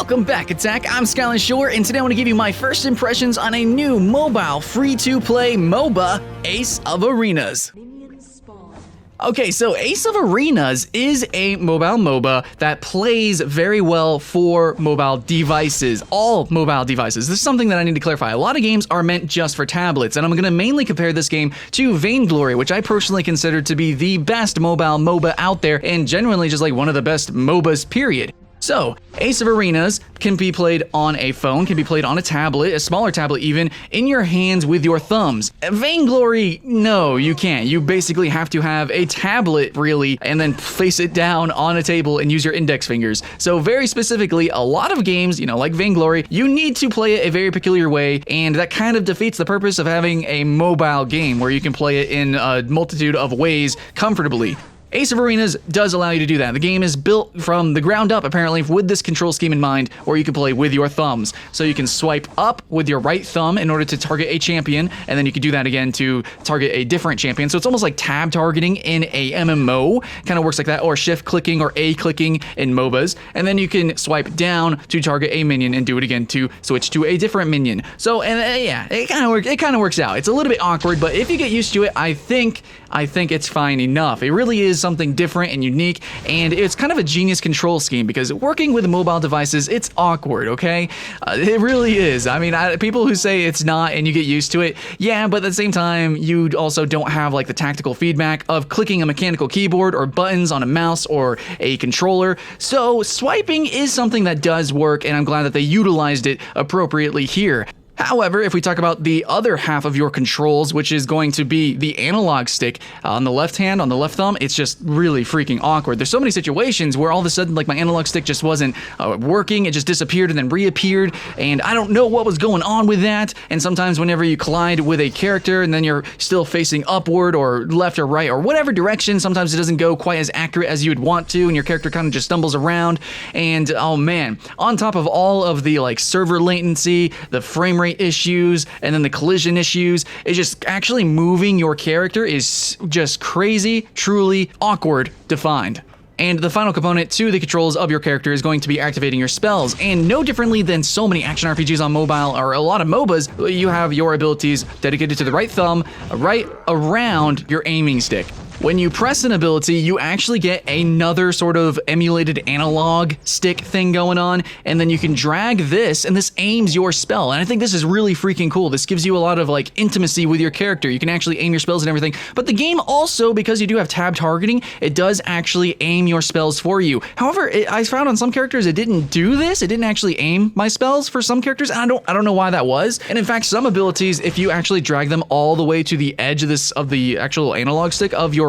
Welcome back, Attack. I'm Skyline Shore, and today I want to give you my first impressions on a new mobile free-to-play MOBA, Ace of Arenas. Okay, so Ace of Arenas is a mobile MOBA that plays very well for mobile devices, all mobile devices. This is something that I need to clarify. A lot of games are meant just for tablets, and I'm going to mainly compare this game to Vainglory, which I personally consider to be the best mobile MOBA out there, and genuinely just like one of the best MOBAs, period. So, Ace of Arenas can be played on a phone, can be played on a tablet, a smaller tablet even, in your hands with your thumbs. Vainglory, no, you can't. You basically have to have a tablet, really, and then place it down on a table and use your index fingers. So very specifically, a lot of games, like Vainglory, you need to play it a very peculiar way, and that kind of defeats the purpose of having a mobile game where you can play it in a multitude of ways comfortably. Ace of Arenas does allow you to do that. The game is built from the ground up, apparently, with this control scheme in mind, where you can play with your thumbs. So you can swipe up with your right thumb in order to target a champion, and then you can do that again to target a different champion. So it's almost like tab targeting in a MMO. Kind of works like that, or shift clicking or A clicking in MOBAs. And then you can swipe down to target a minion and do it again to switch to a different minion. So, yeah, it kind of works out. It's a little bit awkward, but if you get used to it, I think it's fine enough. It really is something different and unique, and it's kind of a genius control scheme because working with mobile devices, it's awkward, okay? It really is. I mean, people who say it's not and you get used to it, yeah, but at the same time, you also don't have like the tactical feedback of clicking a mechanical keyboard or buttons on a mouse or a controller. So swiping is something that does work, and I'm glad that they utilized it appropriately here. However, if we talk about the other half of your controls, which is going to be the analog stick on the left hand, on the left thumb, it's just really freaking awkward. There's so many situations where all of a sudden, like, my analog stick just wasn't working. It just disappeared and then reappeared, and I don't know what was going on with that. And sometimes whenever you collide with a character and then you're still facing upward or left or right or whatever direction, sometimes it doesn't go quite as accurate as you would want to, and your character kind of just stumbles around. And oh man, on top of all of the like server latency, the frame rate issues, and then the collision issues, it's just actually moving your character is just crazy, truly awkward to find. And the final component to the controls of your character is going to be activating your spells. And no differently than so many action RPGs on mobile or a lot of MOBAs, you have your abilities dedicated to the right thumb, right around your aiming stick. When you press an ability, you actually get another sort of emulated analog stick thing going on, and then you can drag this, and this aims your spell. And I think this is really freaking cool. This gives you a lot of like intimacy with your character. You can actually aim your spells and everything. But the game also, because you do have tab targeting, it does actually aim your spells for you. However, I found on some characters it didn't do this. It didn't actually aim my spells for some characters, and I don't know why that was. And in fact, some abilities, if you actually drag them all the way to the edge of the actual analog stick of your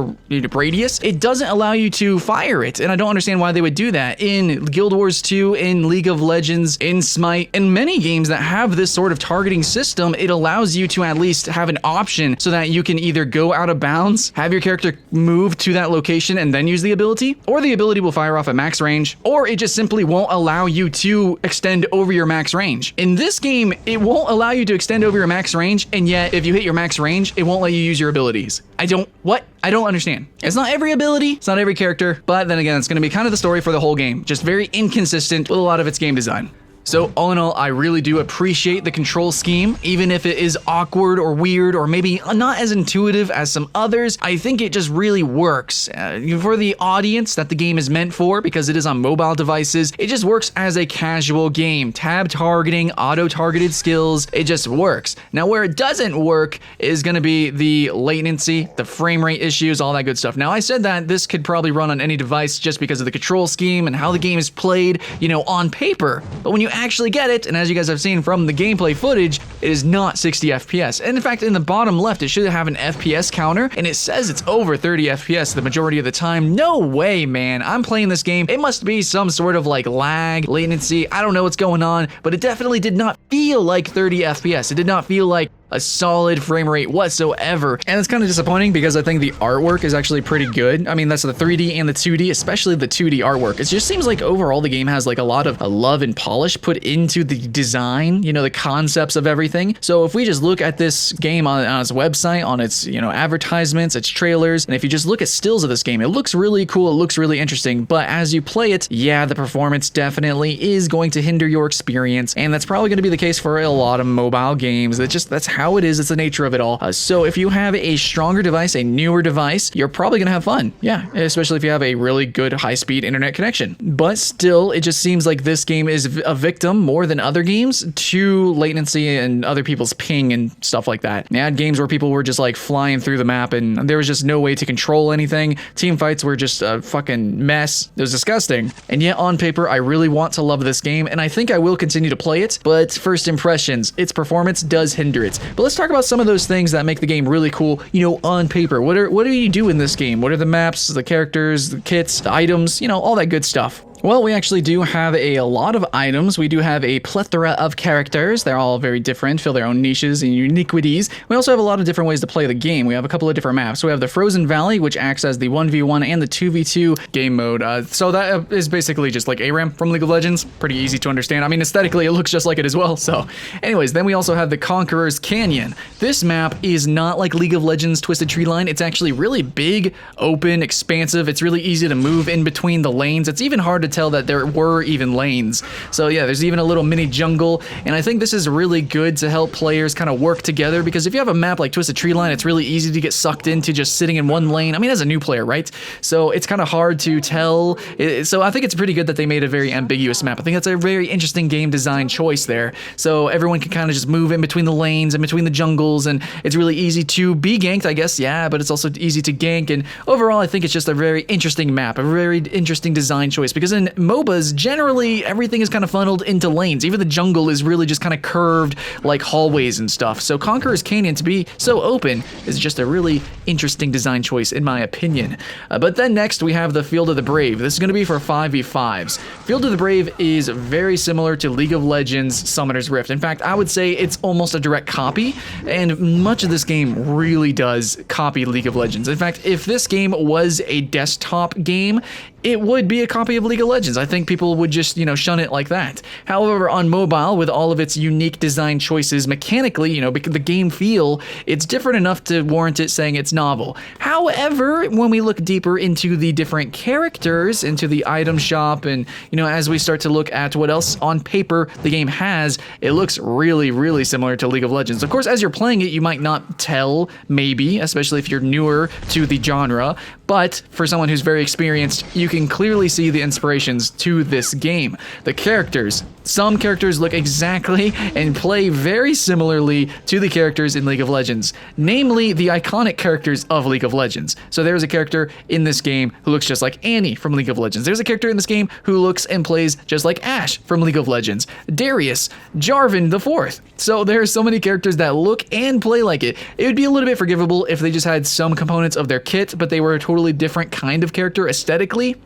radius, it doesn't allow you to fire it, and I don't understand why they would do that. In Guild Wars 2, in League of Legends, in Smite, in many games that have this sort of targeting system, it allows you to at least have an option so that you can either go out of bounds, have your character move to that location and then use the ability, or the ability will fire off at max range, or it just simply won't allow you to extend over your max range. In this game, it won't allow you to extend over your max range, and yet if you hit your max range, it won't let you use your abilities. I don't understand. It's not every ability, it's not every character, but then again, it's going to be kind of the story for the whole game. Just very inconsistent with a lot of its game design. So all in all, I really do appreciate the control scheme, even if it is awkward or weird or maybe not as intuitive as some others. I think it just really works for the audience that the game is meant for, because it is on mobile devices. It just works as a casual game. Tab targeting, auto-targeted skills, it just works. Now where it doesn't work is going to be the latency, the frame rate issues, all that good stuff. Now I said that this could probably run on any device just because of the control scheme and how the game is played, on paper. But when you actually get it, and as you guys have seen from the gameplay footage, it is not 60 FPS. And in fact, in the bottom left, it should have an FPS counter, and it says it's over 30 FPS the majority of the time. No way, man. I'm playing this game. It must be some sort of like lag, latency. I don't know what's going on, but it definitely did not feel like 30 FPS. It did not feel like a solid frame rate whatsoever. And it's kind of disappointing because I think the artwork is actually pretty good. I mean, that's the 3D and the 2D, especially the 2D artwork. It just seems like overall the game has like a lot of love and polish put into the design, you know, the concepts of everything. So if we just look at this game on its website, on its, you know, advertisements, its trailers, and if you just look at stills of this game, it looks really cool, it looks really interesting, but as you play it, yeah, the performance definitely is going to hinder your experience, and that's probably going to be the case for a lot of mobile games. That's how it is, it's the nature of it all. So if you have a stronger device, a newer device, you're probably going to have fun, yeah, especially if you have a really good high-speed internet connection. But still, it just seems like this game is a victim more than other games to latency and other people's ping and stuff like that. They had games where people were just like flying through the map and there was just no way to control anything. Team fights were just a fucking mess. It was disgusting. And yet on paper, I really want to love this game and I think I will continue to play it, but first impressions, its performance does hinder it. But let's talk about some of those things that make the game really cool, you know, on paper. What do you do in this game? What are the maps, the characters, the kits, the items, you know, all that good stuff. Well, we actually do have a lot of items. We do have a plethora of characters. They're all very different, fill their own niches and uniquities. We also have a lot of different ways to play the game. We have a couple of different maps. So we have the Frozen Valley, which acts as the 1v1 and the 2v2 game mode. So that is basically just like ARAM from League of Legends. Pretty easy to understand. I mean, aesthetically, it looks just like it as well. So anyways, then we also have the Conqueror's Canyon. This map is not like League of Legends Twisted Tree Line. It's actually really big, open, expansive. It's really easy to move in between the lanes. It's even hard to tell that there were even lanes. So yeah, there's even a little mini jungle, and I think this is really good to help players kind of work together, because if you have a map like Twisted Tree Line, it's really easy to get sucked into just sitting in one lane. I mean, as a new player, right? So it's kind of hard to tell. So I think it's pretty good that they made a very ambiguous map. I think that's a very interesting game design choice there. So everyone can kind of just move in between the lanes and between the jungles, and it's really easy to be ganked, I guess, yeah, but it's also easy to gank, and overall I think it's just a very interesting map, a very interesting design choice, because in MOBAs, generally, everything is kind of funneled into lanes. Even the jungle is really just kind of curved like hallways and stuff. So Conqueror's Canyon to be so open is just a really interesting design choice in my opinion. But then next we have the Field of the Brave. This is going to be for 5v5s. Field of the Brave is very similar to League of Legends Summoner's Rift. In fact, I would say it's almost a direct copy, and much of this game really does copy League of Legends. In fact, if this game was a desktop game, it would be a copy of League of Legends. I think people would just, you know, shun it like that. However, on mobile, with all of its unique design choices, mechanically, you know, because the game feel, it's different enough to warrant it saying it's novel. However, when we look deeper into the different characters, into the item shop, and, you know, as we start to look at what else on paper the game has, it looks really, really similar to League of Legends. Of course, as you're playing it, you might not tell, maybe, especially if you're newer to the genre, but for someone who's very experienced, you can clearly see the inspirations to this game. The characters, some characters look exactly and play very similarly to the characters in League of Legends, namely the iconic characters of League of Legends. So there's a character in this game who looks just like Annie from League of Legends. There's a character in this game who looks and plays just like Ashe from League of Legends. Darius, Jarvan the Fourth. So there are so many characters that look and play like it. It would be a little bit forgivable if they just had some components of their kit, but they were a totally different kind of character aesthetically.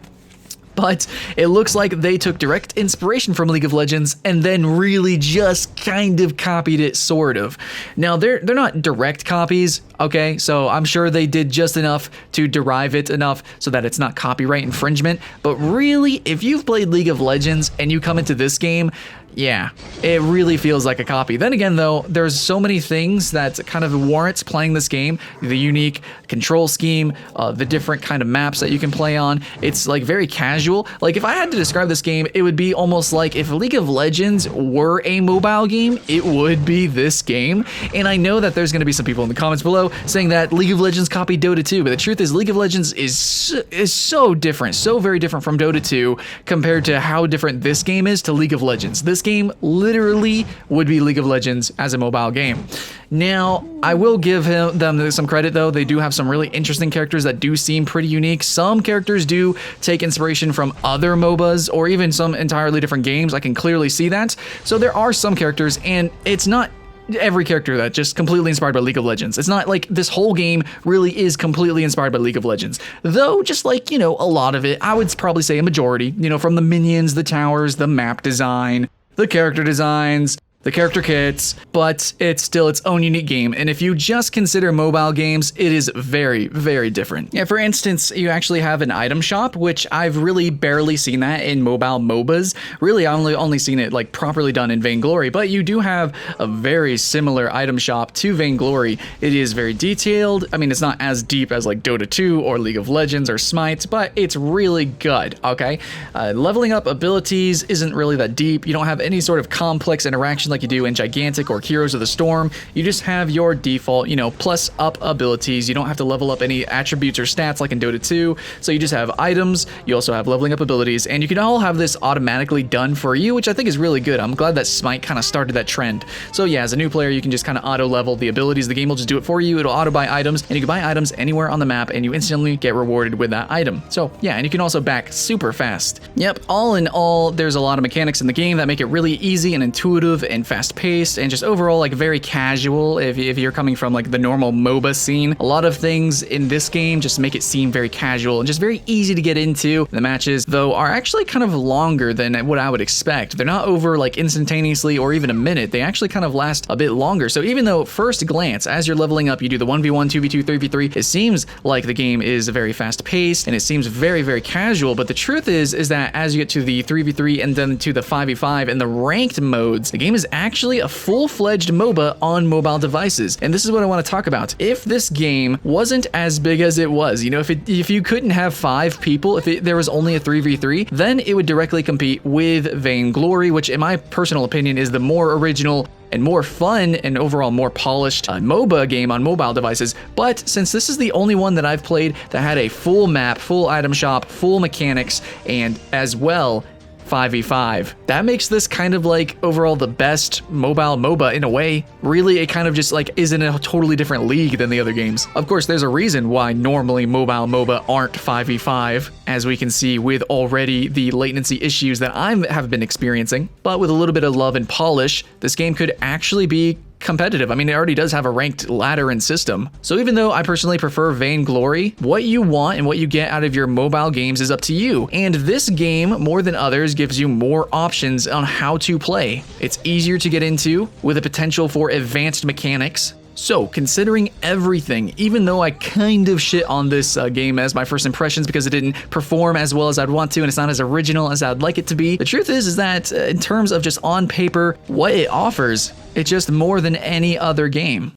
But it looks like they took direct inspiration from League of Legends and then really just kind of copied it, sort of. Now, they're not direct copies, okay? So I'm sure they did just enough to derive it enough so that it's not copyright infringement. But really, if you've played League of Legends and you come into this game, yeah, it really feels like a copy. Then again, though, there's so many things that kind of warrants playing this game. The unique control scheme, the different kind of maps that you can play on. It's like very casual. Like if I had to describe this game, it would be almost like if League of Legends were a mobile game, it would be this game. And I know that there's going to be some people in the comments below saying that League of Legends copied Dota 2, but the truth is League of Legends is so different, so very different from Dota 2 compared to how different this game is to League of Legends. This game literally would be League of Legends as a mobile game. Now, I will give them some credit though. They do have some really interesting characters that do seem pretty unique. Some characters do take inspiration from other MOBAs or even some entirely different games. I can clearly see that. So there are some characters, and it's not every character that just completely inspired by League of Legends. It's not like this whole game really is completely inspired by League of Legends. Though, just like, you know, a lot of it, I would probably say a majority, you know, from the minions, the towers, the map design, the character designs, the character kits, but it's still its own unique game. And if you just consider mobile games, it is very, very different. Yeah, for instance, you actually have an item shop, which I've really barely seen that in mobile MOBAs. Really, I only seen it like properly done in Vainglory, but you do have a very similar item shop to Vainglory. It is very detailed. I mean, it's not as deep as like Dota 2 or League of Legends or Smite, but it's really good, okay? Leveling up abilities isn't really that deep. You don't have any sort of complex interaction like you do in Gigantic or Heroes of the Storm. You just have your default, plus up abilities. You don't have to level up any attributes or stats like in Dota 2. So you just have items, you also have leveling up abilities, and you can all have this automatically done for you, which I think is really good. I'm glad that Smite kind of started that trend. So yeah, as a new player, you can just kind of auto level the abilities. The game will just do it for you. It'll auto buy items, and you can buy items anywhere on the map, and you instantly get rewarded with that item. So yeah, and you can also back super fast. Yep, all in all, there's a lot of mechanics in the game that make it really easy and intuitive and fast-paced and just overall like very casual. If you're coming from like the normal MOBA scene, a lot of things in this game just make it seem very casual and just very easy to get into. The matches, though, are actually kind of longer than what I would expect. They're not over like instantaneously or even a minute. They actually kind of last a bit longer. So even though at first glance, as you're leveling up, you do the 1v1, 2v2, 3v3, it seems like the game is very fast-paced and it seems very, very casual. But the truth is that as you get to the 3v3 and then to the 5v5 and the ranked modes, the game is actually a full-fledged MOBA on mobile devices. And this is what I want to talk about. If this game wasn't as big as it was, if you couldn't have 5 people, there was only a 3v3, then it would directly compete with Vainglory, which in my personal opinion is the more original and more fun and overall more polished MOBA game on mobile devices. But since this is the only one that I've played that had a full map, full item shop, full mechanics, and as well 5v5. That makes this kind of like overall the best mobile MOBA in a way. Really, it kind of just like is in a totally different league than the other games. Of course, there's a reason why normally mobile MOBA aren't 5v5, as we can see with already the latency issues that I have been experiencing. But with a little bit of love and polish, this game could actually be competitive. I mean, it already does have a ranked ladder and system. So even though I personally prefer Vainglory, what you want and what you get out of your mobile games is up to you. And this game, more than others, gives you more options on how to play. It's easier to get into with a potential for advanced mechanics. So, considering everything, even though I kind of shit on this game as my first impressions because it didn't perform as well as I'd want to and it's not as original as I'd like it to be, the truth is that in terms of just on paper, what it offers, it's just more than any other game.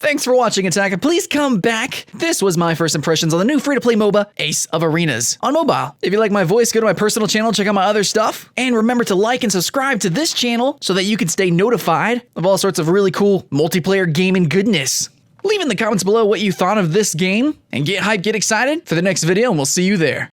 Thanks for watching, Attack, and please come back. This was my first impressions on the new free-to-play MOBA, Ace of Arenas, on mobile. If you like my voice, go to my personal channel, check out my other stuff, and remember to like and subscribe to this channel so that you can stay notified of all sorts of really cool multiplayer gaming goodness. Leave in the comments below what you thought of this game, and get hyped, get excited for the next video, and we'll see you there.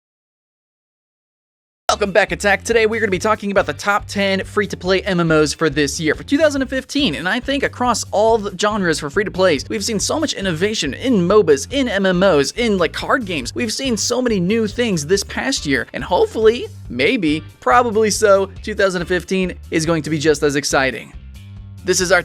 Welcome back, Attack. Today we're going to be talking about the top 10 free-to-play MMOs for this year, for 2015, and I think across all the genres for free-to-plays, we've seen so much innovation in MOBAs, in MMOs, in like card games. We've seen so many new things this past year, and hopefully, maybe, probably so, 2015 is going to be just as exciting. This is our